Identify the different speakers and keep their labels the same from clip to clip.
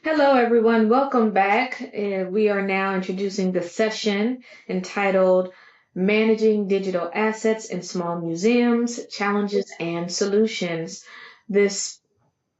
Speaker 1: Hello, everyone. Welcome back. We are now introducing the session entitled Managing Digital Assets in Small Museums, Challenges and Solutions. This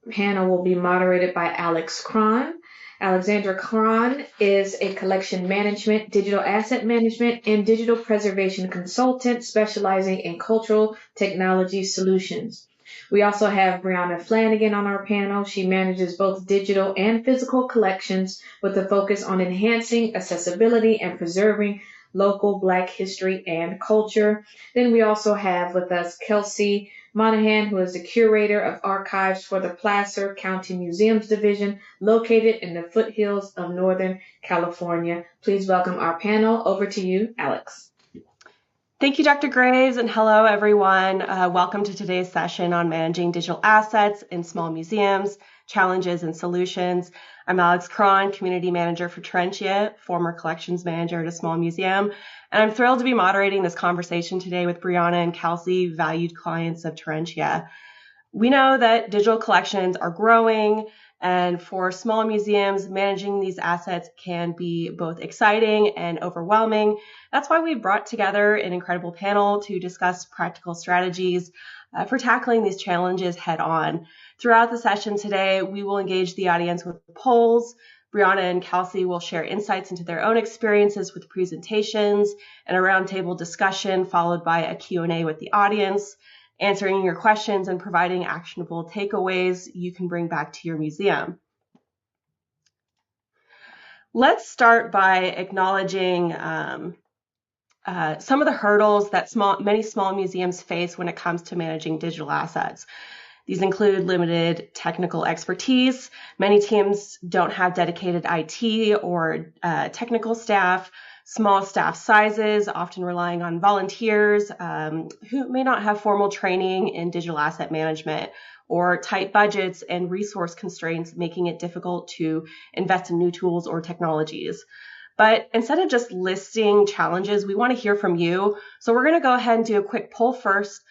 Speaker 1: panel will be moderated by Alex Cron. Alexandra Cron is a collection management, digital asset management, and digital preservation consultant specializing in cultural technology solutions. We also have Brianna Flanagan on our panel. She manages both digital and physical collections with a focus on enhancing accessibility and preserving local Black history and culture. Then we also have with us Kelsey Monahan, who is the curator of archives for the Placer County Museums Division, located in the foothills of Northern California. Please welcome our panel. Over to you, Alex.
Speaker 2: Thank you, Dr. Graves, and hello, everyone. Welcome to today's session on managing digital assets in small museums, challenges and solutions. I'm Alex Cron, Community Manager for Terentia, former collections manager at a small museum, and I'm thrilled to be moderating this conversation today with Brianna and Kelsey, valued clients of Terentia. We know that digital collections are growing, and for small museums, managing these assets can be both exciting and overwhelming. That's why we brought together an incredible panel to discuss practical strategies for tackling these challenges head on. Throughout the session today, we will engage the audience with polls. Brianna and Kelsey will share insights into their own experiences with presentations and a roundtable discussion followed by a Q&A with the audience, answering your questions and providing actionable takeaways you can bring back to your museum. Let's start by acknowledging some of the hurdles that many small museums face when it comes to managing digital assets. These include limited technical expertise. Many teams don't have dedicated IT or technical staff, small staff sizes, often relying on volunteers who may not have formal training in digital asset management, or tight budgets and resource constraints, making it difficult to invest in new tools or technologies. But instead of just listing challenges, we want to hear from you. So we're going to go ahead and do a quick poll first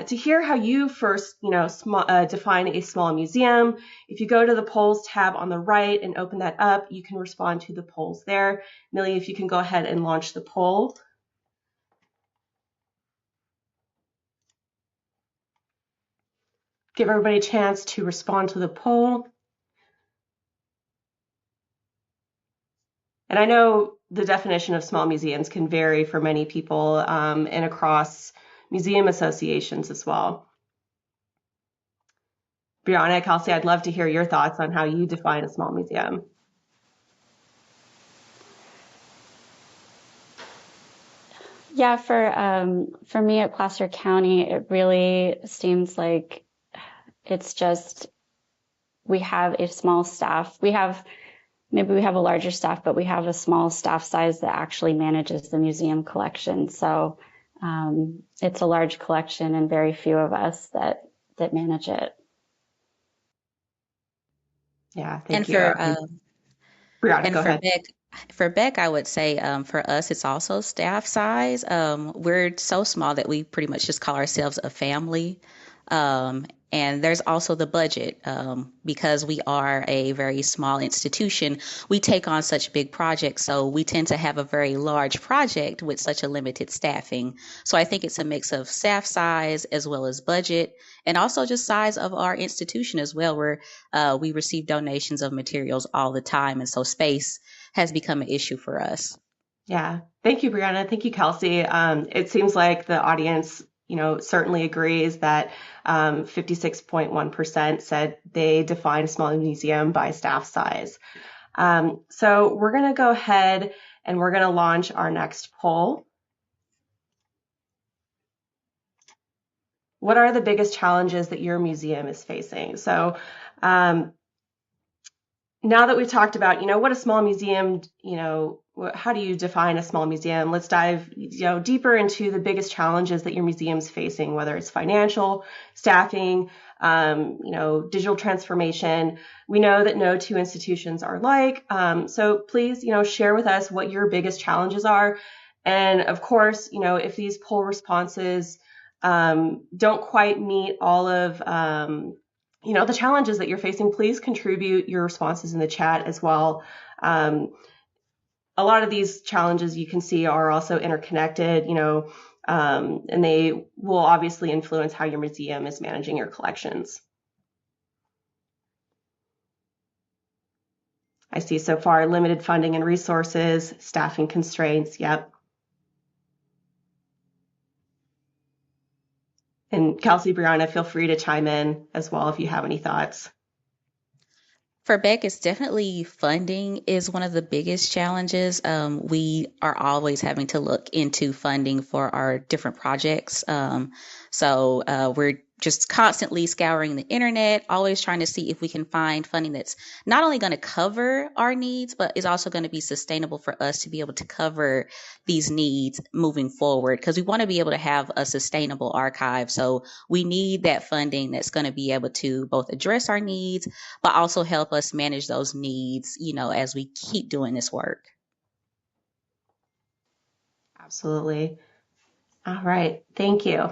Speaker 2: to hear how you first, define a small museum. If you go to the polls tab on the right and open that up, you can respond to the polls there. Millie, if you can go ahead and launch the poll. Give everybody a chance to respond to the poll. And I know the definition of small museums can vary for many people and across museum associations as well. Brianna, Kelsey, I'd love to hear your thoughts on how you define a small museum.
Speaker 3: Yeah, for me at Placer County, it really seems like it's just we have a small staff. Maybe we have a larger staff, but we have a small staff size that actually manages the museum collection. So it's a large collection and very few of us that manage it.
Speaker 2: Yeah, thank you. Brianna, go ahead.
Speaker 4: For Beck, I would say for us, it's also staff size. We're so small that we pretty much just call ourselves a family. And there's also the budget. Because we are a very small institution, we take on such big projects. So we tend to have a very large project with such a limited staffing. So I think it's a mix of staff size as well as budget, and also just size of our institution as well, where we receive donations of materials all the time. And so space has become an issue for us.
Speaker 2: Yeah. Thank you, Brianna. Thank you, Kelsey. It seems like the audience, certainly agrees that 56.1% said they define a small museum by staff size. So we're going to go ahead and we're going to launch our next poll. What are the biggest challenges that your museum is facing? So now that we've talked about, what a small museum, how do you define a small museum? Let's dive, deeper into the biggest challenges that your museum's facing, whether it's financial, staffing, digital transformation. We know that no two institutions are alike. So please, share with us what your biggest challenges are. And of course, if these poll responses don't quite meet all of the challenges that you're facing, please contribute your responses in the chat as well. A lot of these challenges you can see are also interconnected, and they will obviously influence how your museum is managing your collections. I see so far limited funding and resources, staffing constraints, yep. And Kelsey, Brianna, feel free to chime in as well if you have any thoughts.
Speaker 4: For Beck, it's definitely funding is one of the biggest challenges. We are always having to look into funding for our different projects. So we're just constantly scouring the internet, always trying to see if we can find funding that's not only going to cover our needs, but is also going to be sustainable for us to be able to cover these needs moving forward. Because we want to be able to have a sustainable archive. So we need that funding that's going to be able to both address our needs, but also help us manage those needs, as we keep doing this work.
Speaker 2: Absolutely. All right, thank you.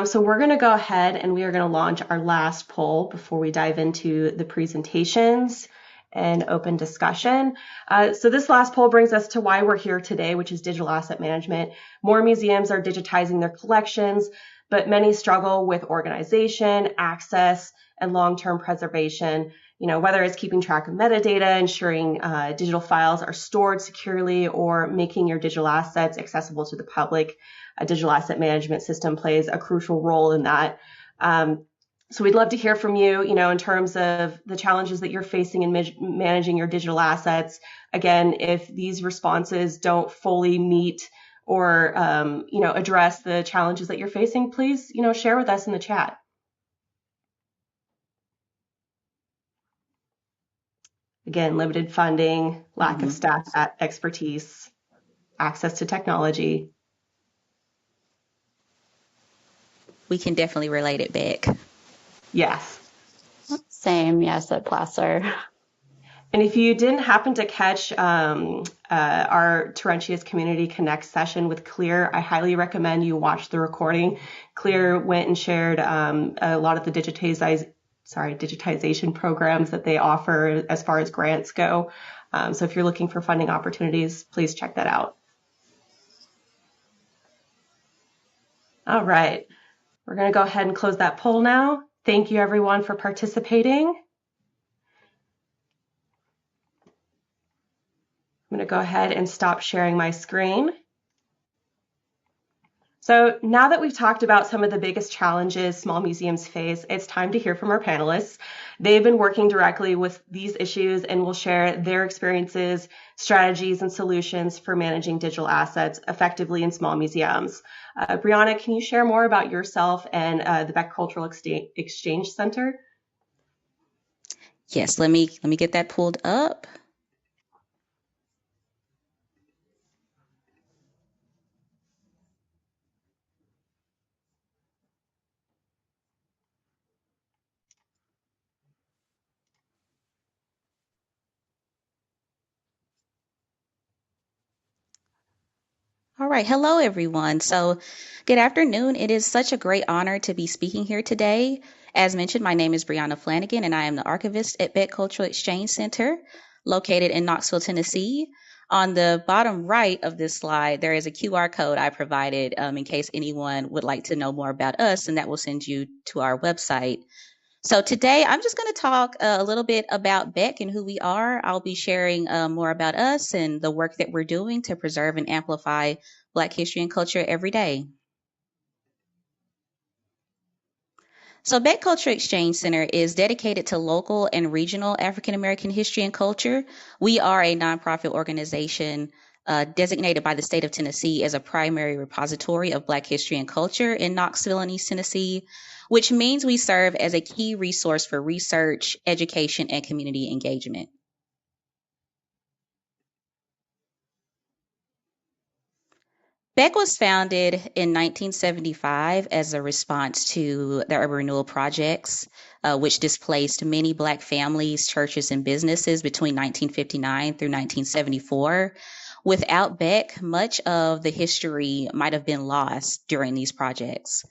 Speaker 2: So we're going to go ahead and we are going to launch our last poll before we dive into the presentations and open discussion. So this last poll brings us to why we're here today, which is digital asset management. More museums are digitizing their collections, but many struggle with organization, access, and long-term preservation. Whether it's keeping track of metadata, ensuring digital files are stored securely, or making your digital assets accessible to the public. A digital asset management system plays a crucial role in that. So we'd love to hear from you, in terms of the challenges that you're facing in managing your digital assets. Again, if these responses don't fully meet or, address the challenges that you're facing, please, share with us in the chat. Again, limited funding, lack of staff expertise, access to technology.
Speaker 4: We can definitely relate it back.
Speaker 2: Yes.
Speaker 3: Same, yes, at Placer.
Speaker 2: And if you didn't happen to catch our Terentius Community Connect session with Clear, I highly recommend you watch the recording. Clear went and shared a lot of the digitization programs that they offer as far as grants go. So if you're looking for funding opportunities, please check that out. All right. We're going to go ahead and close that poll now. Thank you, everyone, for participating. I'm going to go ahead and stop sharing my screen. So now that we've talked about some of the biggest challenges small museums face, it's time to hear from our panelists. They've been working directly with these issues and will share their experiences, strategies, and solutions for managing digital assets effectively in small museums. Brianna, can you share more about yourself and the Beck Cultural Exchange Center?
Speaker 4: Yes, let me get that pulled up. All right. Hello, everyone. So good afternoon. It is such a great honor to be speaking here today. As mentioned, my name is Brianna Flanagan, and I am the archivist at Beck Cultural Exchange Center, located in Knoxville, Tennessee. On the bottom right of this slide, there is a QR code I provided in case anyone would like to know more about us, and that will send you to our website. So today, I'm just going to talk a little bit about Beck and who we are. I'll be sharing more about us and the work that we're doing to preserve and amplify Black history and culture every day. So Beck Cultural Exchange Center is dedicated to local and regional African American history and culture. We are a nonprofit organization designated by the state of Tennessee as a primary repository of Black history and culture in Knoxville and East Tennessee, which means we serve as a key resource for research, education, and community engagement. Beck was founded in 1975 as a response to the urban renewal projects, which displaced many Black families, churches, and businesses between 1959 through 1974. Without Beck, much of the history might have been lost during these projects.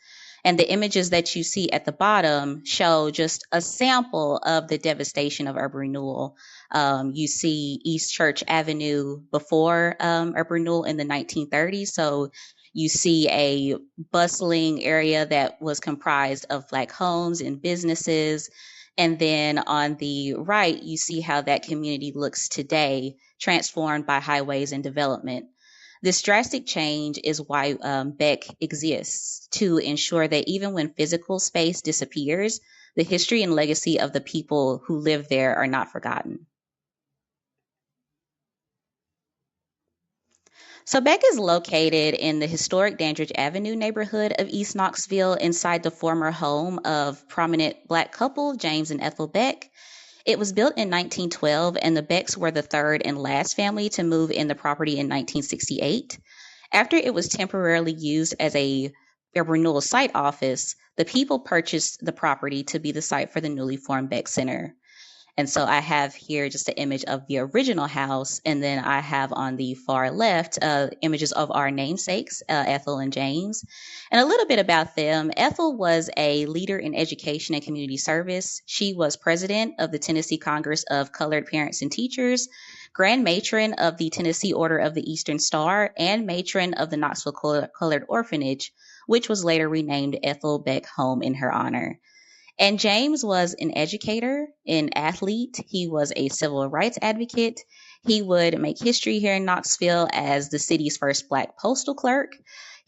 Speaker 4: And the images that you see at the bottom show just a sample of the devastation of urban renewal. You see East Church Avenue before urban renewal in the 1930s. So you see a bustling area that was comprised of Black homes and businesses. And then on the right, you see how that community looks today, transformed by highways and development. This drastic change is why Beck exists, to ensure that even when physical space disappears, the history and legacy of the people who live there are not forgotten. So Beck is located in the historic Dandridge Avenue neighborhood of East Knoxville, inside the former home of prominent Black couple James and Ethel Beck. It was built in 1912, and the Becks were the third and last family to move in the property in 1968. After it was temporarily used as a renewal site office, the people purchased the property to be the site for the newly formed Beck Center. And so I have here just an image of the original house, and then I have on the far left images of our namesakes, Ethel and James. And a little bit about them. Ethel was a leader in education and community service. She was president of the Tennessee Congress of Colored Parents and Teachers, grand matron of the Tennessee Order of the Eastern Star, and matron of the Knoxville Colored Orphanage, which was later renamed Ethel Beck Home in her honor. And James was an educator, an athlete. He was a civil rights advocate. He would make history here in Knoxville as the city's first Black postal clerk.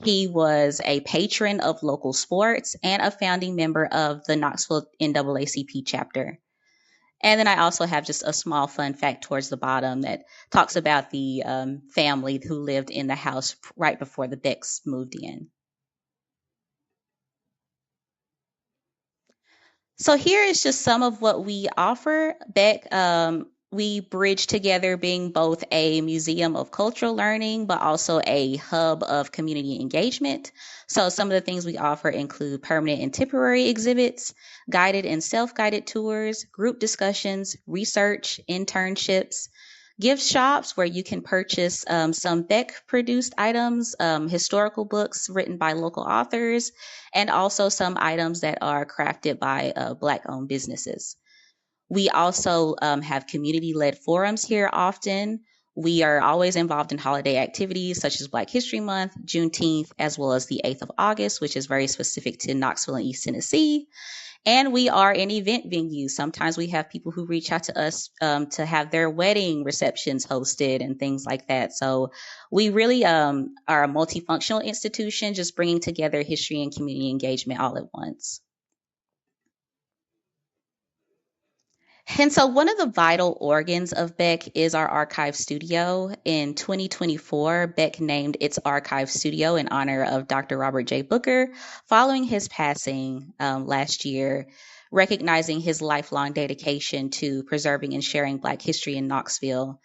Speaker 4: He was a patron of local sports and a founding member of the Knoxville NAACP chapter. And then I also have just a small fun fact towards the bottom that talks about the family who lived in the house right before the Becks moved in. So here is just some of what we offer. Beck, we bridge together being both a museum of cultural learning, but also a hub of community engagement. So some of the things we offer include permanent and temporary exhibits, guided and self-guided tours, group discussions, research, internships, gift shops where you can purchase some Beck produced items, historical books written by local authors, and also some items that are crafted by Black owned businesses. We also have community led forums here often. We are always involved in holiday activities such as Black History Month, Juneteenth, as well as the 8th of August, which is very specific to Knoxville and East Tennessee. And we are an event venue. Sometimes we have people who reach out to us to have their wedding receptions hosted and things like that. So we really are a multifunctional institution, just bringing together history and community engagement all at once. And so one of the vital organs of Beck is our archive studio. In 2024, Beck named its archive studio in honor of Dr. Robert J. Booker following his passing last year, recognizing his lifelong dedication to preserving and sharing Black history in Knoxville.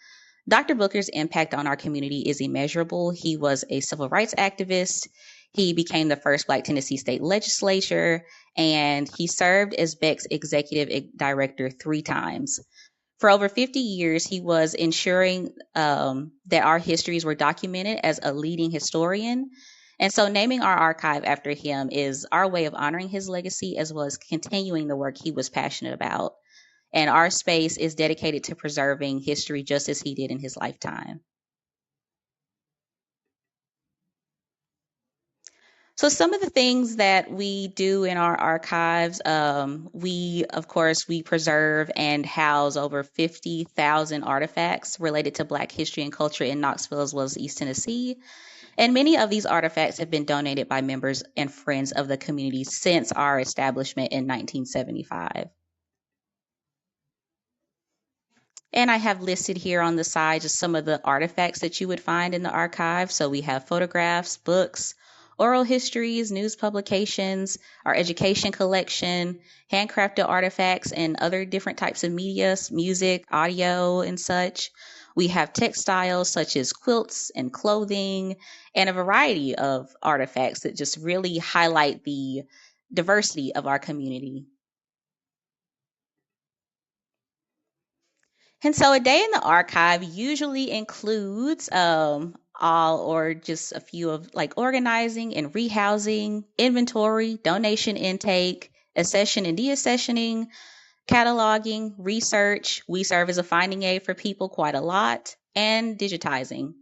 Speaker 4: Dr. Booker's impact on our community is immeasurable. He was a civil rights activist. He became the first Black Tennessee state legislature, and he served as Beck's executive director 3 times. For over 50 years, he was ensuring that our histories were documented as a leading historian. And so naming our archive after him is our way of honoring his legacy as well as continuing the work he was passionate about. And our space is dedicated to preserving history just as he did in his lifetime. So some of the things that we do in our archives, we preserve and house over 50,000 artifacts related to Black history and culture in Knoxville as well as East Tennessee. And many of these artifacts have been donated by members and friends of the community since our establishment in 1975. And I have listed here on the side just some of the artifacts that you would find in the archive. So we have photographs, books, oral histories, news publications, our education collection, handcrafted artifacts, and other different types of media, music, audio, and such. We have textiles such as quilts and clothing, and a variety of artifacts that just really highlight the diversity of our community. And so a day in the archive usually includes all or just a few of like organizing and rehousing, inventory, donation intake, accession and deaccessioning, cataloging, research. We serve as a finding aid for people quite a lot, and digitizing.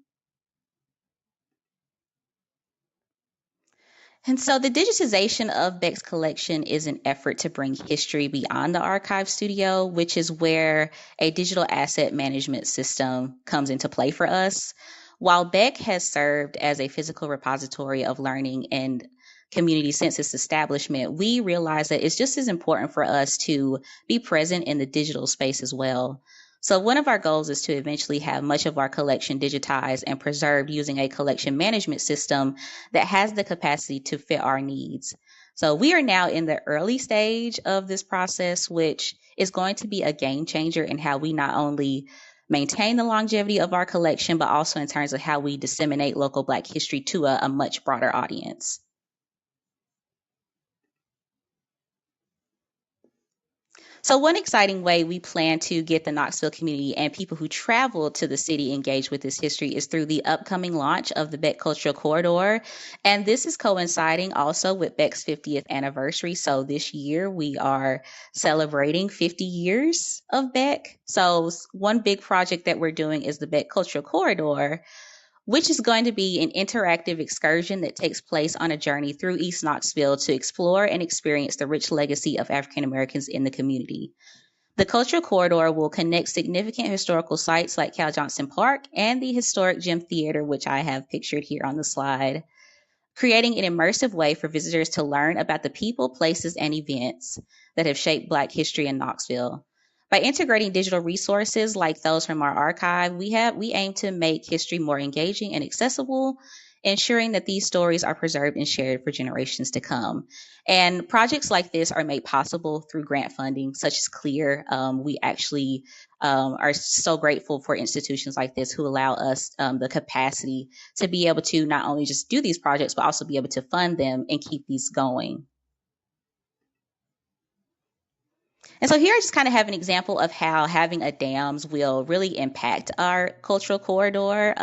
Speaker 4: And so the digitization of Beck's collection is an effort to bring history beyond the archive studio, which is where a digital asset management system comes into play for us. While Beck has served as a physical repository of learning and community since its establishment, we realize that it's just as important for us to be present in the digital space as well. So one of our goals is to eventually have much of our collection digitized and preserved using a collection management system that has the capacity to fit our needs. So we are now in the early stage of this process, which is going to be a game changer in how we not only maintain the longevity of our collection, but also in terms of how we disseminate local Black history to a much broader audience. So one exciting way we plan to get the Knoxville community and people who travel to the city engaged with this history is through the upcoming launch of the Beck Cultural Corridor. And this is coinciding also with Beck's 50th anniversary. So this year we are celebrating 50 years of Beck. So one big project that we're doing is the Beck Cultural Corridor, which is going to be an interactive excursion that takes place on a journey through East Knoxville to explore and experience the rich legacy of African Americans in the community. The Cultural Corridor will connect significant historical sites like Cal Johnson Park and the historic Gym Theater, which I have pictured here on the slide, creating an immersive way for visitors to learn about the people, places, and events that have shaped Black history in Knoxville. By integrating digital resources like those from our archive, we aim to make history more engaging and accessible, ensuring that these stories are preserved and shared for generations to come. And projects like this are made possible through grant funding, such as CLEAR. We actually are so grateful for institutions like this who allow us the capacity to be able to not only just do these projects, but also be able to fund them and keep these going. And so here I just kind of have an example of how having a DAMS will really impact our cultural corridor.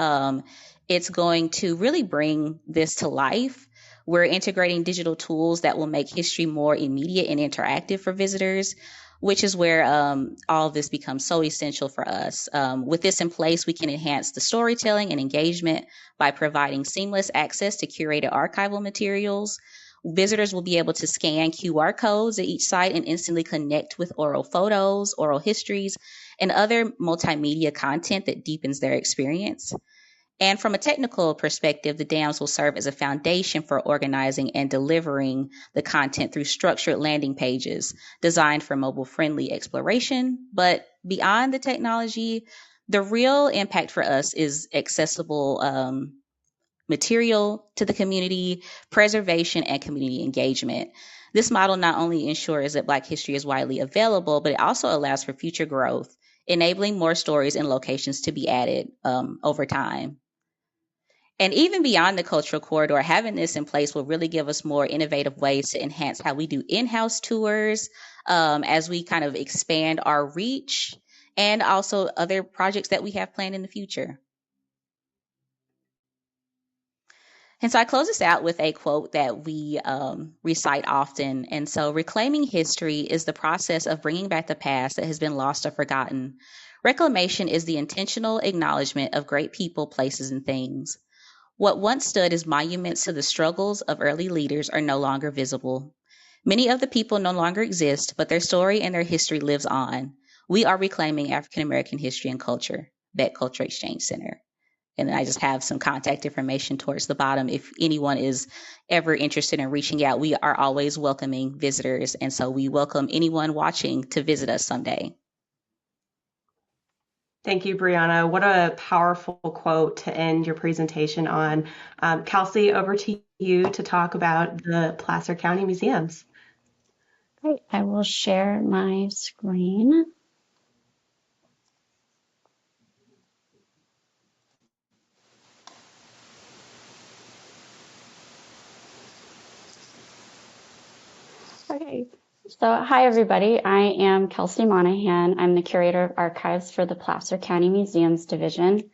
Speaker 4: It's going to really bring this to life. We're integrating digital tools that will make history more immediate and interactive for visitors, which is where all of this becomes so essential for us. With this in place, we can enhance the storytelling and engagement by providing seamless access to curated archival materials. Visitors will be able to scan QR codes at each site and instantly connect with oral photos, oral histories, and other multimedia content that deepens their experience. And from a technical perspective, the DAMs will serve as a foundation for organizing and delivering the content through structured landing pages designed for mobile-friendly exploration. But beyond the technology, the real impact for us is accessible material to the community, preservation, and community engagement. This model not only ensures that Black history is widely available, but it also allows for future growth, enabling more stories and locations to be added over time. And even beyond the cultural corridor, having this in place will really give us more innovative ways to enhance how we do in-house tours as we kind of expand our reach, and also other projects that we have planned in the future. And so I close this out with a quote that we recite often. And so, reclaiming history is the process of bringing back the past that has been lost or forgotten. Reclamation is the intentional acknowledgement of great people, places, and things. What once stood as monuments to the struggles of early leaders are no longer visible. Many of the people no longer exist, but their story and their history lives on. We are reclaiming African American history and culture. Beck Culture Exchange Center. And I just have some contact information towards the bottom. If anyone is ever interested in reaching out, we are always welcoming visitors. And so we welcome anyone watching to visit us someday.
Speaker 2: Thank you, Brianna. What a powerful quote to end your presentation on. Kelsey, over to you to talk about the Placer County Museums.
Speaker 3: Great. I will share my screen. Okay, so hi everybody. I am Kelsey Monahan. I'm the Curator of Archives for the Placer County Museums Division.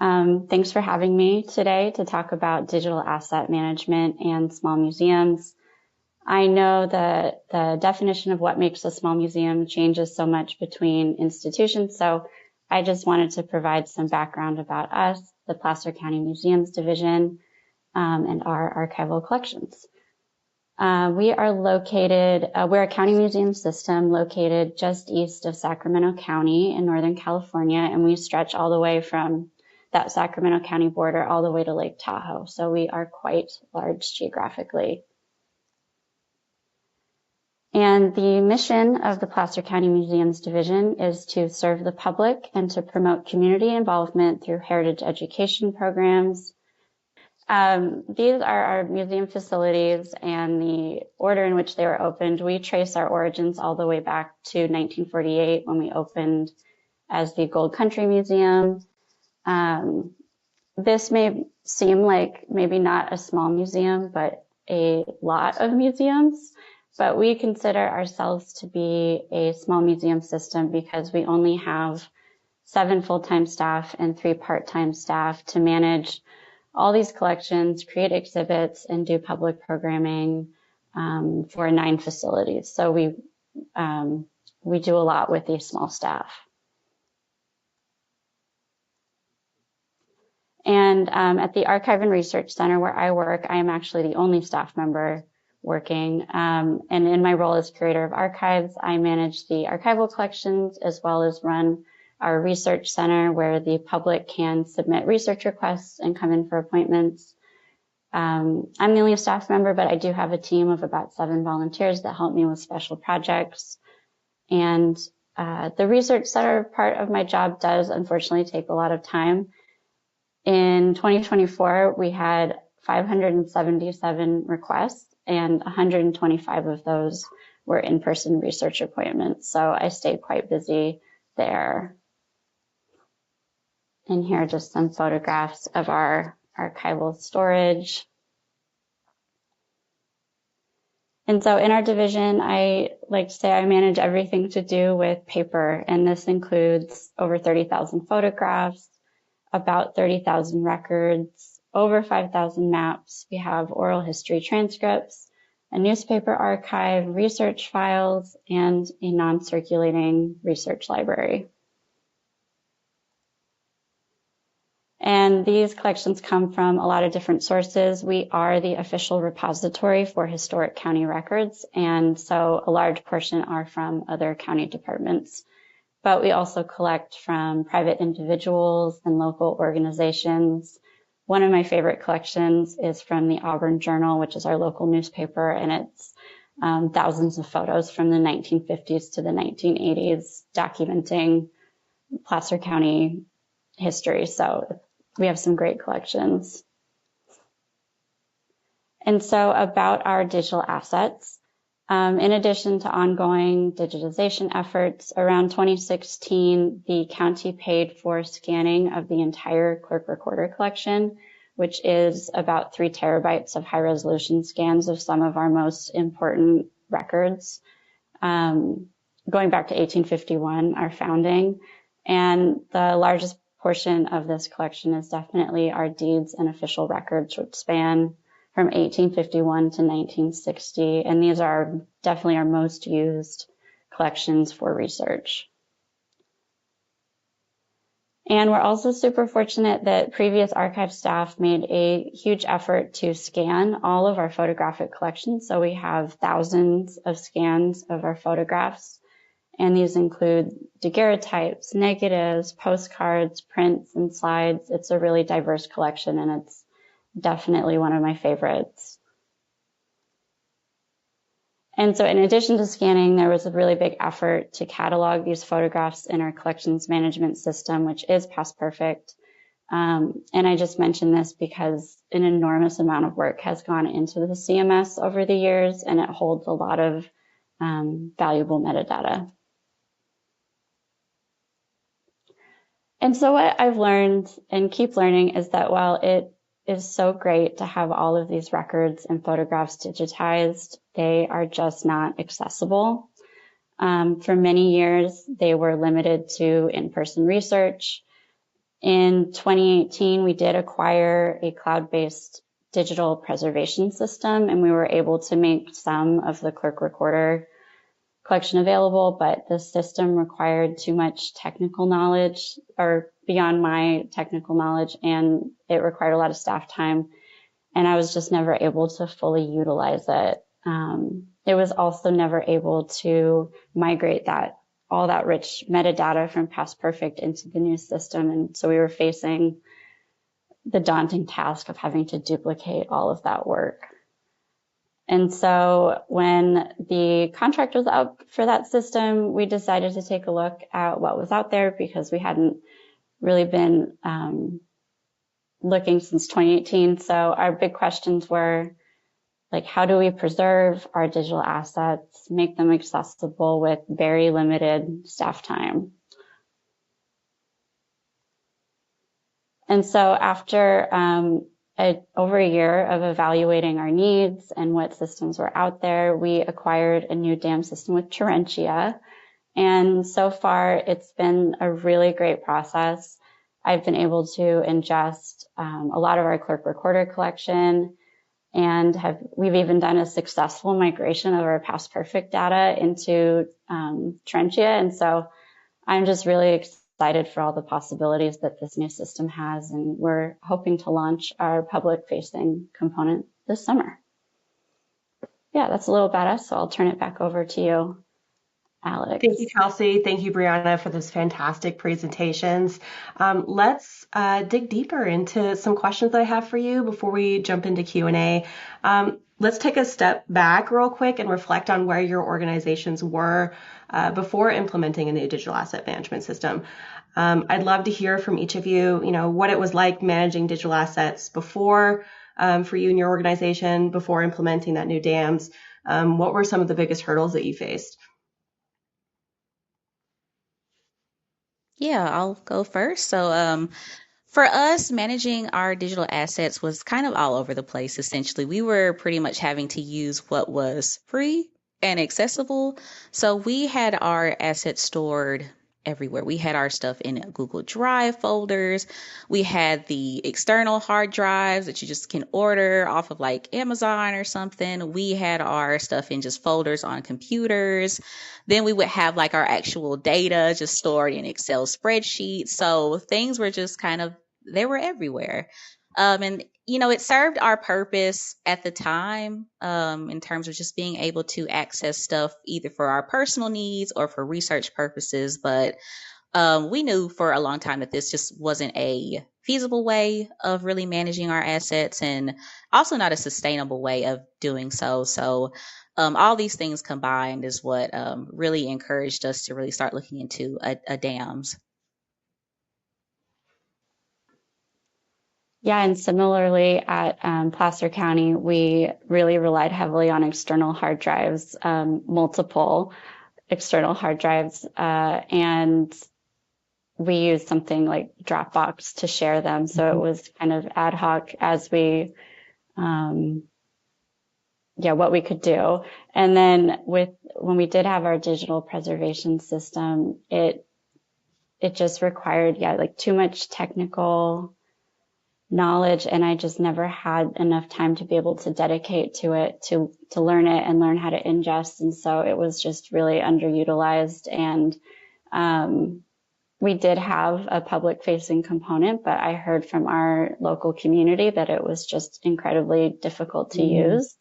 Speaker 3: Thanks for having me today to talk about digital asset management and small museums. I know that the definition of what makes a small museum changes so much between institutions, so I just wanted to provide some background about us, the Placer County Museums Division, and our archival collections. We're a county museum system located just east of Sacramento County in Northern California, and we stretch all the way from that Sacramento County border all the way to Lake Tahoe. So we are quite large geographically. And the mission of the Placer County Museums Division is to serve the public and to promote community involvement through heritage education programs. These are our museum facilities and the order in which they were opened. We trace our origins all the way back to 1948 when we opened as the Gold Country Museum. This may seem like maybe not a small museum, but a lot of museums. But we consider ourselves to be a small museum system because we only have 7 full-time staff and 3 part-time staff to manage all these collections, create exhibits, and do public programming for 9 facilities. So we do a lot with these small staff. And at the Archive and Research Center where I work, I am actually the only staff member working. And in my role as curator of archives, I manage the archival collections as well as run our research center where the public can submit research requests and come in for appointments. I'm the only staff member, but I do have a team of about 7 volunteers that help me with special projects. And the research center part of my job does unfortunately take a lot of time. In 2024, we had 577 requests, and 125 of those were in-person research appointments. So I stayed quite busy there. And here are just some photographs of our archival storage. And so in our division, I like to say I manage everything to do with paper, and this includes over 30,000 photographs, about 30,000 records, over 5,000 maps. We have oral history transcripts, a newspaper archive, research files, and a non-circulating research library. And these collections come from a lot of different sources. We are the official repository for historic county records, and so a large portion are from other county departments. But we also collect from private individuals and local organizations. One of my favorite collections is from the Auburn Journal, which is our local newspaper, and it's thousands of photos from the 1950s to the 1980s documenting Placer County history. So we have some great collections. And so about our digital assets, in addition to ongoing digitization efforts, around 2016, the county paid for scanning of the entire clerk recorder collection, which is about 3 terabytes of high resolution scans of some of our most important records, going back to 1851, our founding. And the largest portion of this collection is definitely our deeds and official records, which span from 1851 to 1960, and these are definitely our most used collections for research. And we're also super fortunate that previous archive staff made a huge effort to scan all of our photographic collections. So we have thousands of scans of our photographs, and these include daguerreotypes, negatives, postcards, prints, and slides. It's a really diverse collection, and it's definitely one of my favorites. And so in addition to scanning, there was a really big effort to catalog these photographs in our collections management system, which is Past Perfect. And I just mentioned this because an enormous amount of work has gone into the CMS over the years, and it holds a lot of valuable metadata. And so what I've learned and keep learning is that while it is so great to have all of these records and photographs digitized, they are just not accessible. For many years, they were limited to in-person research. In 2018, we did acquire a cloud-based digital preservation system, and we were able to make some of the clerk recorder collection available, but the system required too much technical knowledge, or beyond my technical knowledge, and it required a lot of staff time, and I was just never able to fully utilize it. It was also never able to migrate all that rich metadata from Past Perfect into the new system, and so we were facing the daunting task of having to duplicate all of that work. And so when the contract was up for that system, we decided to take a look at what was out there, because we hadn't really been looking since 2018. So our big questions were, like, how do we preserve our digital assets, make them accessible with very limited staff time? And so after over a year of evaluating our needs and what systems were out there, we acquired a new dam system with Terentia. And so far, it's been a really great process. I've been able to ingest a lot of our clerk recorder collection, and we've even done a successful migration of our Past Perfect data into Terentia. And so I'm just really excited for all the possibilities that this new system has, and we're hoping to launch our public-facing component this summer. Yeah, that's a little about us, so I'll turn it back over to you, Alex.
Speaker 2: Thank you, Kelsey. Thank you, Brianna, for those fantastic presentations. Let's dig deeper into some questions that I have for you before we jump into Q&A. Let's take a step back real quick and reflect on where your organizations were before implementing a new digital asset management system. I'd love to hear from each of you, what it was like managing digital assets before for you and your organization before implementing that new DAMS. What were some of the biggest hurdles that you faced?
Speaker 4: Yeah, I'll go first. So, for us, managing our digital assets was kind of all over the place, essentially. We were pretty much having to use what was free and accessible. So, we had our assets stored everywhere. We had our stuff in Google Drive folders. We had the external hard drives that you just can order off of like Amazon or something. We had our stuff in just folders on computers. Then we would have like our actual data just stored in Excel spreadsheets. So things were just they were everywhere. And it served our purpose at the time, in terms of just being able to access stuff either for our personal needs or for research purposes. But we knew for a long time that this just wasn't a feasible way of really managing our assets, and also not a sustainable way of doing so. So all these things combined is what really encouraged us to really start looking into a DAMS.
Speaker 3: Yeah, and similarly at Placer County, we really relied heavily on external hard drives, multiple external hard drives, and we used something like Dropbox to share them. So it was kind of ad hoc as what we could do. And then when we did have our digital preservation system, it just required, like too much technical knowledge, and I just never had enough time to be able to dedicate to it, to learn it and learn how to ingest. And so it was just really underutilized. And we did have a public facing component, but I heard from our local community that it was just incredibly difficult to use,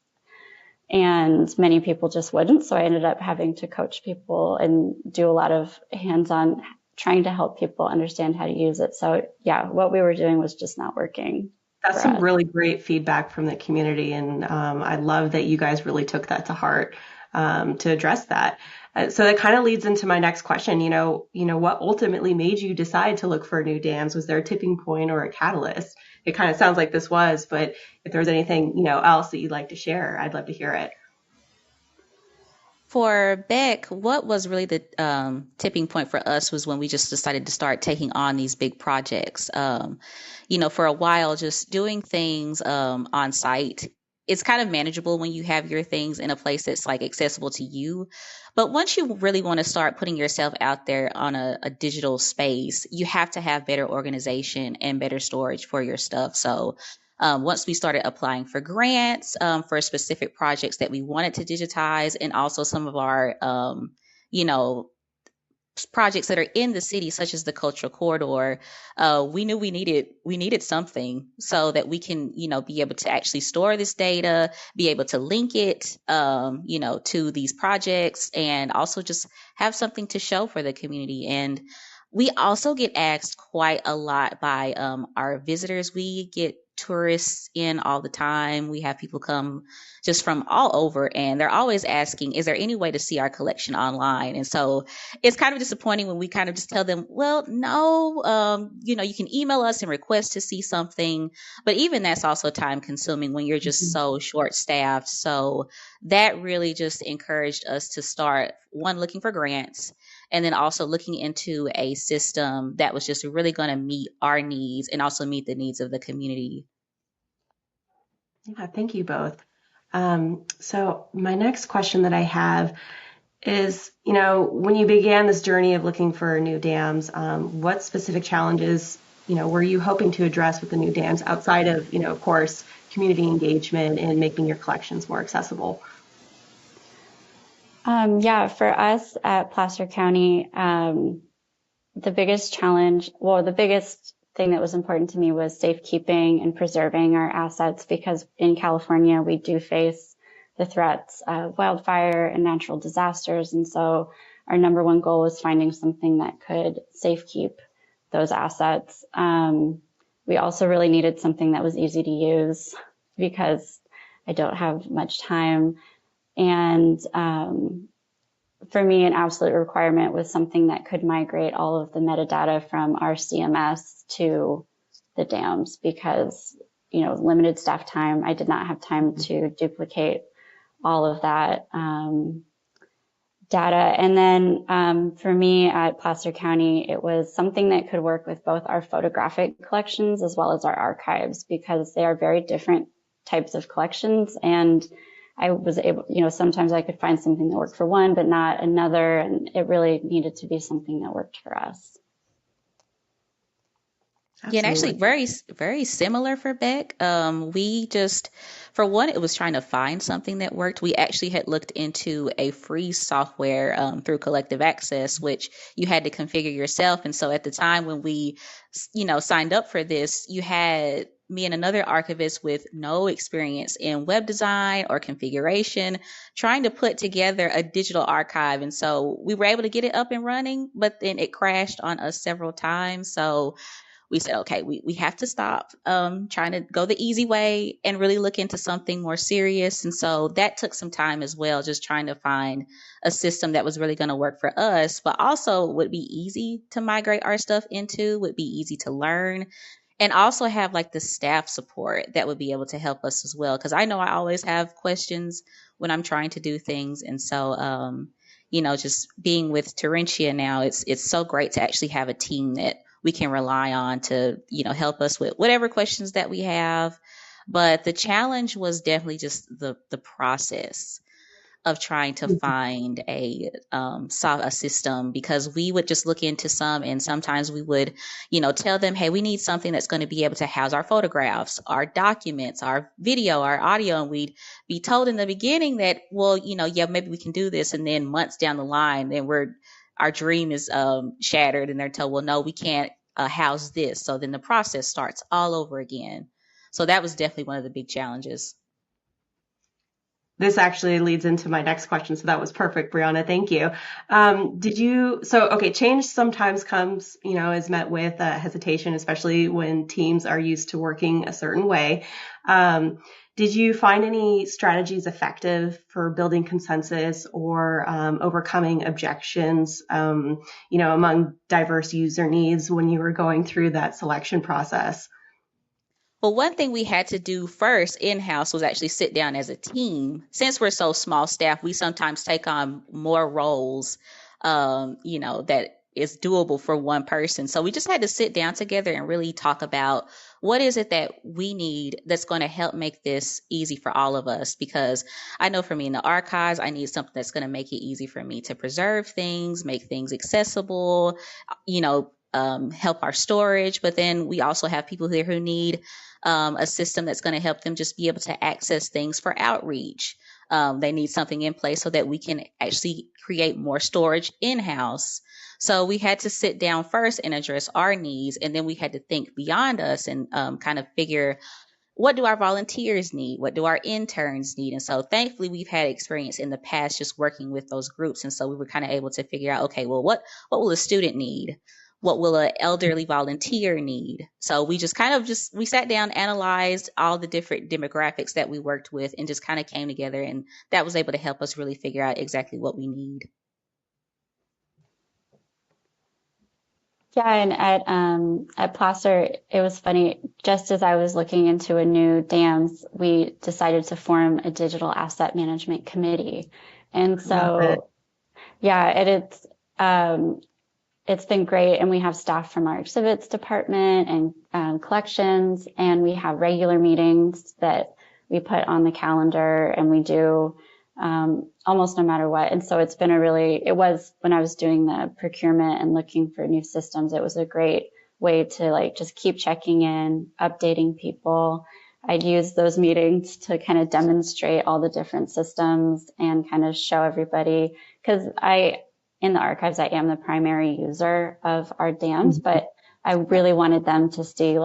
Speaker 3: and many people just wouldn't. So I ended up having to coach people and do a lot of hands-on trying to help people understand how to use it. So yeah, what we were doing was just not working.
Speaker 2: That's some really great feedback from the community. And I love that you guys really took that to heart to address that. So that kind of leads into my next question. What ultimately made you decide to look for new dams? Was there a tipping point or a catalyst? It kind of sounds like this was, but if there's anything, else that you'd like to share, I'd love to hear it.
Speaker 4: For Beck, what was really the tipping point for us was when we just decided to start taking on these big projects. For a while, just doing things on site, it's kind of manageable when you have your things in a place that's like accessible to you. But once you really want to start putting yourself out there on a digital space, you have to have better organization and better storage for your stuff. So once we started applying for grants for specific projects that we wanted to digitize, and also some of our, you know, projects that are in the city, such as the cultural corridor, we knew we needed something so that we can, be able to actually store this data, be able to link it, to these projects, and also just have something to show for the community. And we also get asked quite a lot by our visitors. We get tourists in all the time. We have people come just from all over, and they're always asking, is there any way to see our collection online? And so it's kind of disappointing when we kind of just tell them, well, no, you can email us and request to see something. But even that's also time consuming when you're just so short staffed. So that really just encouraged us to start one, looking for grants, and then also looking into a system that was just really going to meet our needs and also meet the needs of the community.
Speaker 2: Yeah, thank you both. So my next question that I have is, when you began this journey of looking for new dams, what specific challenges, were you hoping to address with the new dams outside of, of course, community engagement and making your collections more accessible?
Speaker 3: Yeah, for us at Placer County, the biggest challenge, well, the biggest thing that was important to me was safekeeping and preserving our assets, because in California, we do face the threats of wildfire and natural disasters. And so our number one goal was finding something that could safekeep those assets. We also really needed something that was easy to use, because I don't have much time. And for me, an absolute requirement was something that could migrate all of the metadata from our CMS to the dams, because, limited staff time, I did not have time to duplicate all of that data. And then for me at Placer County, it was something that could work with both our photographic collections as well as our archives, because they are very different types of collections. And I was able, sometimes I could find something that worked for one, but not another. And it really needed to be something that worked for us.
Speaker 4: Yeah, and actually very, very similar for Beck. We just, for one, it was trying to find something that worked. We actually had looked into a free software through Collective Access, which you had to configure yourself. And so at the time when we, signed up for this, you had me and another archivist with no experience in web design or configuration, trying to put together a digital archive. And so we were able to get it up and running, but then it crashed on us several times. So we said, okay, we have to stop trying to go the easy way and really look into something more serious. And so that took some time as well, just trying to find a system that was really going to work for us, but also would be easy to migrate our stuff into, would be easy to learn, and also have like the staff support that would be able to help us as well. Because I know I always have questions when I'm trying to do things. And so, just being with Terentia now, it's so great to actually have a team that we can rely on to, help us with whatever questions that we have. But the challenge was definitely just the process of trying to find a system, because we would just look into some, and sometimes we would, tell them, hey, we need something that's going to be able to house our photographs, our documents, our video, our audio. And we'd be told in the beginning that, well, yeah, maybe we can do this. And then months down the line, then our dream is shattered, and they're told, well, no, we can't house this. So then the process starts all over again. So that was definitely one of the big challenges.
Speaker 2: This actually leads into my next question. So that was perfect, Brianna. Thank you. Change sometimes comes, is met with hesitation, especially when teams are used to working a certain way. Did you find any strategies effective for building consensus or overcoming objections, among diverse user needs when you were going through that selection process?
Speaker 4: Well, one thing we had to do first in-house was actually sit down as a team. Since we're so small staff, we sometimes take on more roles, that is doable for one person. So we just had to sit down together and really talk about what is it that we need that's going to help make this easy for all of us. Because I know for me in the archives, I need something that's going to make it easy for me to preserve things, make things accessible, help our storage. But then we also have people here who need a system that's going to help them just be able to access things for outreach. They need something in place so that we can actually create more storage in-house. So we had to sit down first and address our needs, and then we had to think beyond us and kind of figure, what do our volunteers need? What do our interns need? And so thankfully we've had experience in the past just working with those groups. And so we were kind of able to figure out, okay, well, what will a student need? What will an elderly volunteer need? So we just we sat down, analyzed all the different demographics that we worked with, and just kind of came together, and that was able to help us really figure out exactly what we need.
Speaker 3: Yeah, and at Placer, it was funny. Just as I was looking into a new dams, we decided to form a digital asset management committee, and so yeah, it's been great. And we have staff from our exhibits department and collections, and we have regular meetings that we put on the calendar, and we do almost no matter what. And so it was when I was doing the procurement and looking for new systems, it was a great way to just keep checking in, updating people. I'd use those meetings to kind of demonstrate all the different systems and kind of show everybody, because in the archives, I am the primary user of our dams, but I really wanted them to see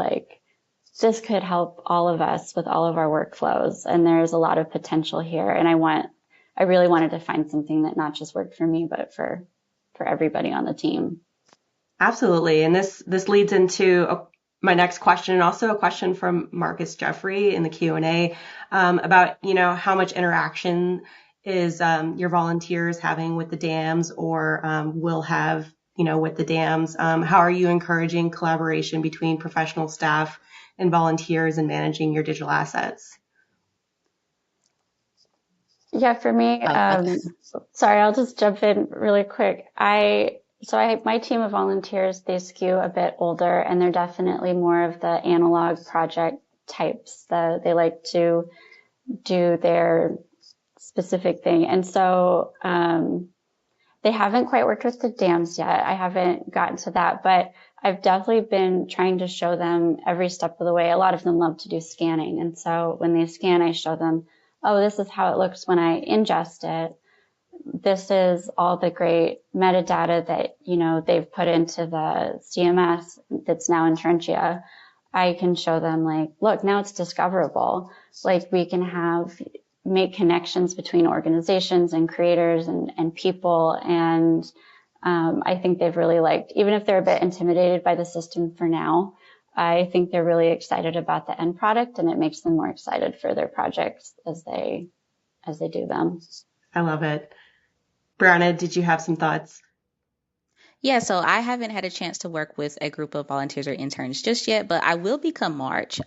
Speaker 3: this could help all of us with all of our workflows. And there's a lot of potential here. And I really wanted to find something that not just worked for me, but for everybody on the team.
Speaker 2: Absolutely. And this leads into my next question, and also a question from Marcus Jeffrey in the Q&A about, how much interaction is your volunteers having with the dams, or will have, with the dams. How are you encouraging collaboration between professional staff and volunteers in managing your digital assets?
Speaker 3: Yeah, for me, sorry, I'll just jump in really quick. My team of volunteers, they skew a bit older, and they're definitely more of the analog project types. They like to do their specific thing. And so they haven't quite worked with the dams yet. I haven't gotten to that, but I've definitely been trying to show them every step of the way. A lot of them love to do scanning. And so when they scan, I show them, oh, this is how it looks when I ingest it. This is all the great metadata that, they've put into the CMS that's now in Trenchia. I can show them look, now it's discoverable. We can make connections between organizations and creators and people. And I think they've really even if they're a bit intimidated by the system for now, I think they're really excited about the end product, and it makes them more excited for their projects as they do them.
Speaker 2: I love it. Brianna, did you have some thoughts?
Speaker 4: Yeah, so I haven't had a chance to work with a group of volunteers or interns just yet, but I will come March.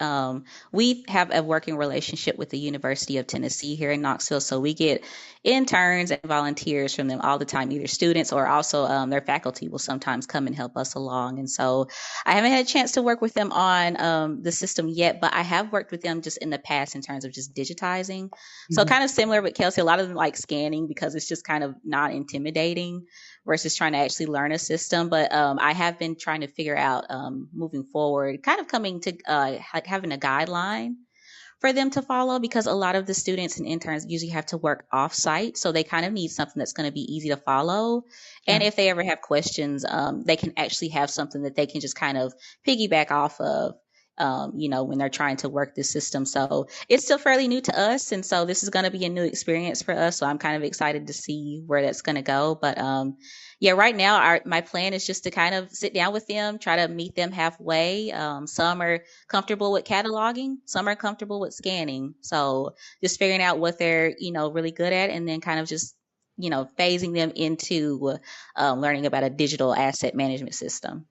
Speaker 4: We have a working relationship with the University of Tennessee here in Knoxville, so we get interns and volunteers from them all the time, either students or also their faculty will sometimes come and help us along. And so I haven't had a chance to work with them on the system yet, but I have worked with them just in the past in terms of just digitizing. So kind of similar with Kelsey, a lot of them like scanning because it's just kind of not intimidating versus trying to actually learn a system. But I have been trying to figure out moving forward, kind of coming to having a guideline for them to follow, because a lot of the students and interns usually have to work off site. So they kind of need something that's going to be easy to follow. And if they ever have questions, they can actually have something that they can just kind of piggyback off of. When they're trying to work this system. So it's still fairly new to us. And so this is going to be a new experience for us. So I'm kind of excited to see where that's going to go. But right now, my plan is just to kind of sit down with them, try to meet them halfway. Some are comfortable with cataloging, some are comfortable with scanning. So just figuring out what they're, really good at, and then kind of just, phasing them into learning about a digital asset management system.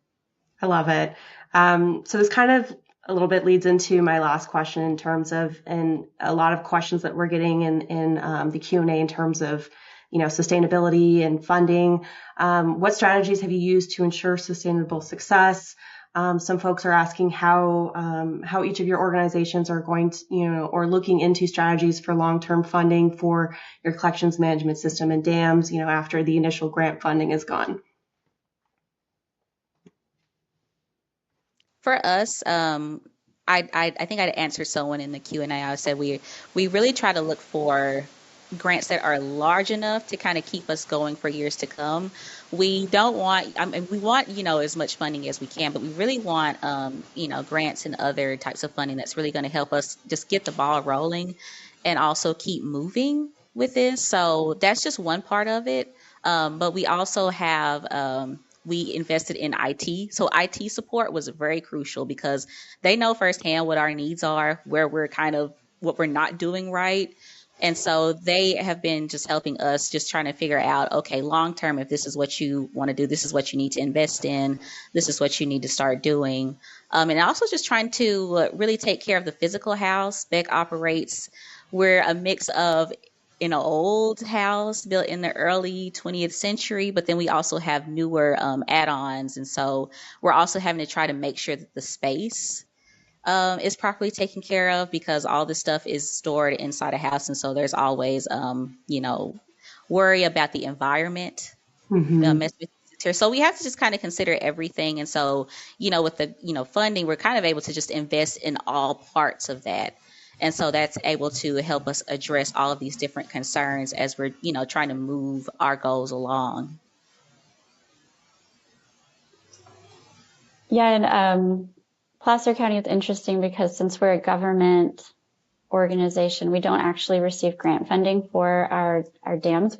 Speaker 2: I love it. So this kind of a little bit leads into my last question in terms of, and a lot of questions that we're getting in the Q&A in terms of, sustainability and funding. What strategies have you used to ensure sustainable success? Some folks are asking how each of your organizations are going to, or looking into strategies for long-term funding for your collections management system and dams, after the initial grant funding is gone.
Speaker 4: For us, I think I'd answered someone in the Q&A. I said we really try to look for grants that are large enough to kind of keep us going for years to come. We don't want, I mean, we want, as much funding as we can, but we really want, grants and other types of funding that's really going to help us just get the ball rolling and also keep moving with this. So that's just one part of it. But we also have, we invested in IT. So IT support was very crucial because they know firsthand what our needs are, where we're kind of, what we're not doing right. And so they have been just helping us, just trying to figure out, okay, long term, if this is what you want to do, this is what you need to invest in, this is what you need to start doing. And also just trying to really take care of the physical house. Beck operates, we're a mix of an old house built in the early 20th century, but then we also have newer add-ons. And so we're also having to try to make sure that the space is properly taken care of because all this stuff is stored inside a house. And so there's always, worry about the environment. Mess with here. So we have to just kind of consider everything. And so, with the, funding, we're kind of able to just invest in all parts of that. And so that's able to help us address all of these different concerns as we're, trying to move our goals along.
Speaker 3: Yeah, and Placer County is interesting because since we're a government organization, we don't actually receive grant funding for our dams.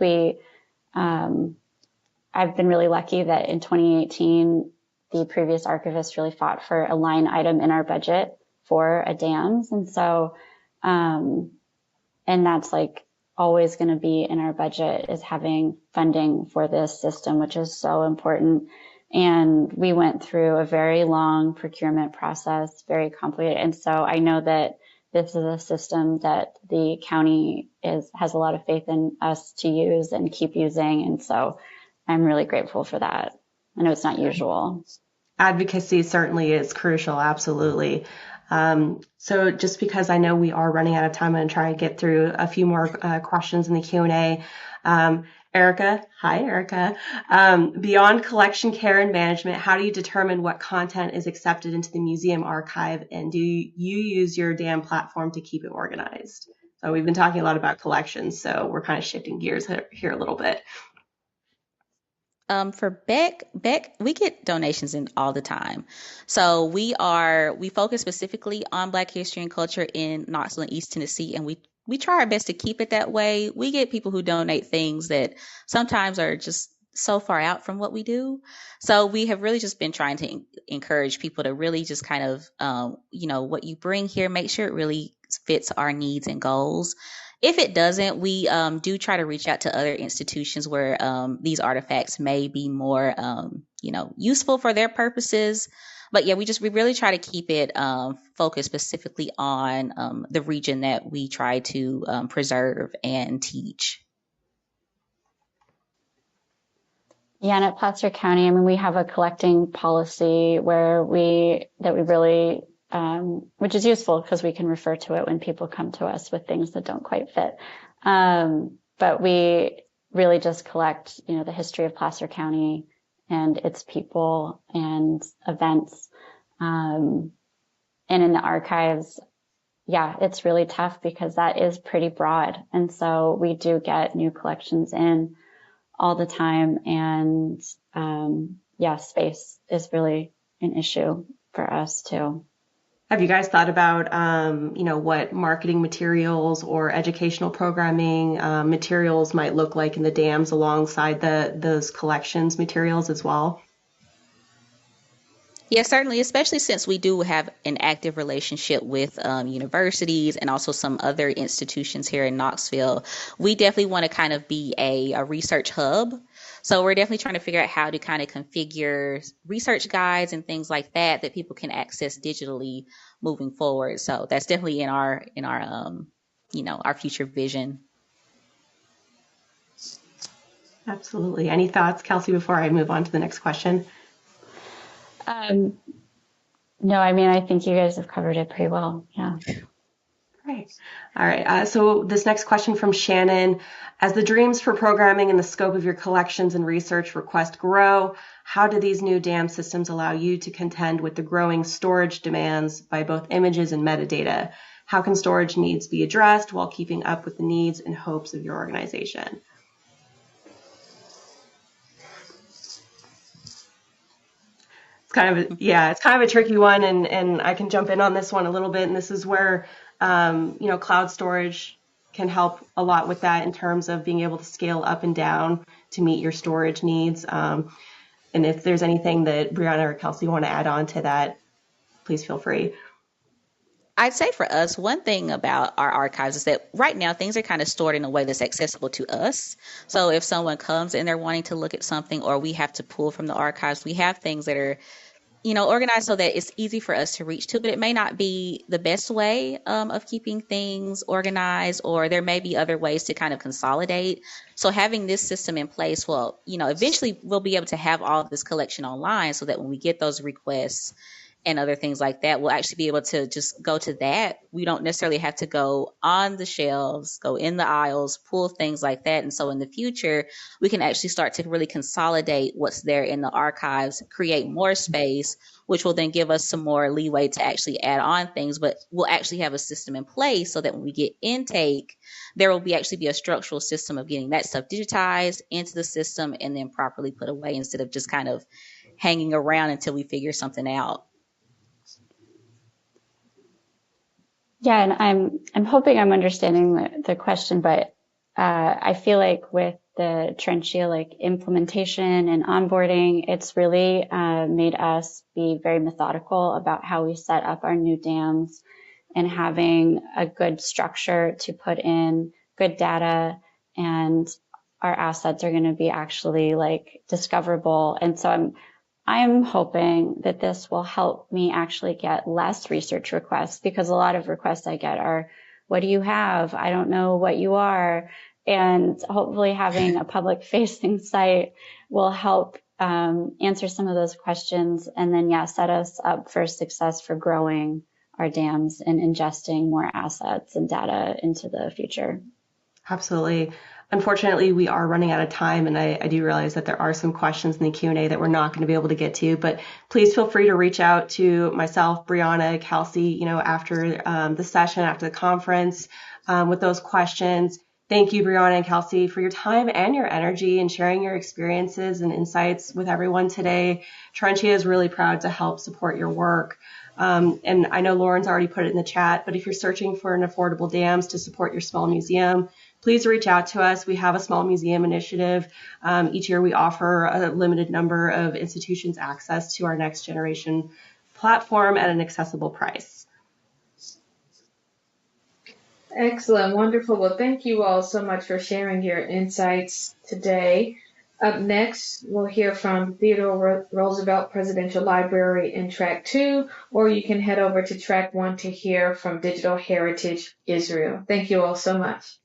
Speaker 3: I've been really lucky that in 2018, the previous archivist really fought for a line item in our budget for a dams. And so, and that's like always going to be in our budget, is having funding for this system, which is so important. And we went through a very long procurement process, very complicated. And so I know that this is a system that the county has a lot of faith in us to use and keep using. And so I'm really grateful for that. I know it's not usual.
Speaker 2: Advocacy certainly is crucial, absolutely. So just because I know we are running out of time, I'm going to try and get through a few more questions in the Q&A. Erica, hi Erica. Beyond collection care and management, how do you determine what content is accepted into the museum archive, and do you use your DAM platform to keep it organized? So we've been talking a lot about collections, so we're kind of shifting gears here a little bit.
Speaker 4: For Beck, we get donations in all the time. So we focus specifically on Black history and culture in Knoxville and East Tennessee, and we try our best to keep it that way. We get people who donate things that sometimes are just so far out from what we do. So we have really just been trying to encourage people to really just kind of, what you bring here, make sure it really fits our needs and goals. If it doesn't, we do try to reach out to other institutions where these artifacts may be more, useful for their purposes. But yeah, we really try to keep it focused specifically on the region that we try to preserve and teach.
Speaker 3: Yeah, and at Placer County, I mean, we have a collecting policy where we really, which is useful because we can refer to it when people come to us with things that don't quite fit. But we really just collect, the history of Placer County and its people and events. And in the archives, yeah, it's really tough because that is pretty broad. And so we do get new collections in all the time. And space is really an issue for us too.
Speaker 2: Have you guys thought about, what marketing materials or educational programming materials might look like in the dams alongside those collections materials as well?
Speaker 4: Yeah, certainly, especially since we do have an active relationship with universities and also some other institutions here in Knoxville. We definitely want to kind of be a research hub. So we're definitely trying to figure out how to kind of configure research guides and things like that people can access digitally moving forward. So that's definitely in our our future vision.
Speaker 2: Absolutely. Any thoughts, Kelsey, before I move on to the next question?
Speaker 3: No, I mean, I think you guys have covered it pretty well. Yeah.
Speaker 2: Great. All right. So this next question from Shannon. As the dreams for programming and the scope of your collections and research request grow, how do these new DAM systems allow you to contend with the growing storage demands by both images and metadata? How can storage needs be addressed while keeping up with the needs and hopes of your organization? It's kind of a tricky one, and I can jump in on this one a little bit. And this is where, cloud storage can help a lot with that in terms of being able to scale up and down to meet your storage needs. And if there's anything that Brianna or Kelsey want to add on to that, please feel free.
Speaker 4: I'd say for us, one thing about our archives is that right now things are kind of stored in a way that's accessible to us. So if someone comes and they're wanting to look at something, or we have to pull from the archives, we have things that are organized so that it's easy for us to reach to, but it may not be the best way of keeping things organized, or there may be other ways to kind of consolidate. So having this system in place will, eventually we'll be able to have all of this collection online so that when we get those requests and other things like that, we'll actually be able to just go to that. We don't necessarily have to go on the shelves, go in the aisles, pull things like that. And so in the future, we can actually start to really consolidate what's there in the archives, create more space, which will then give us some more leeway to actually add on things. But we'll actually have a system in place so that when we get intake, there will actually be a structural system of getting that stuff digitized into the system and then properly put away, instead of just kind of hanging around until we figure something out.
Speaker 3: Yeah, and I'm hoping I'm understanding the question, but I feel like with the Trenchia implementation and onboarding, it's really made us be very methodical about how we set up our new dams and having a good structure to put in good data, and our assets are going to be actually discoverable. And so I'm hoping that this will help me actually get less research requests, because a lot of requests I get are, what do you have? I don't know what you are. And hopefully having a public facing site will help answer some of those questions, and then, set us up for success for growing our dams and ingesting more assets and data into the future.
Speaker 2: Absolutely. Unfortunately, we are running out of time, and I do realize that there are some questions in the Q&A that we're not going to be able to get to, but please feel free to reach out to myself, Brianna, Kelsey, after the session, after the conference, with those questions. Thank you, Brianna and Kelsey, for your time and your energy and sharing your experiences and insights with everyone today. Trenchia is really proud to help support your work. And I know Lauren's already put it in the chat, but if you're searching for an affordable dams to support your small museum, please reach out to us. We have a small museum initiative. Each year we offer a limited number of institutions access to our next generation platform at an accessible price.
Speaker 1: Excellent. Wonderful. Well, thank you all so much for sharing your insights today. Up next, we'll hear from Theodore Roosevelt Presidential Library in Track 2, or you can head over to Track 1 to hear from Digital Heritage Israel. Thank you all so much.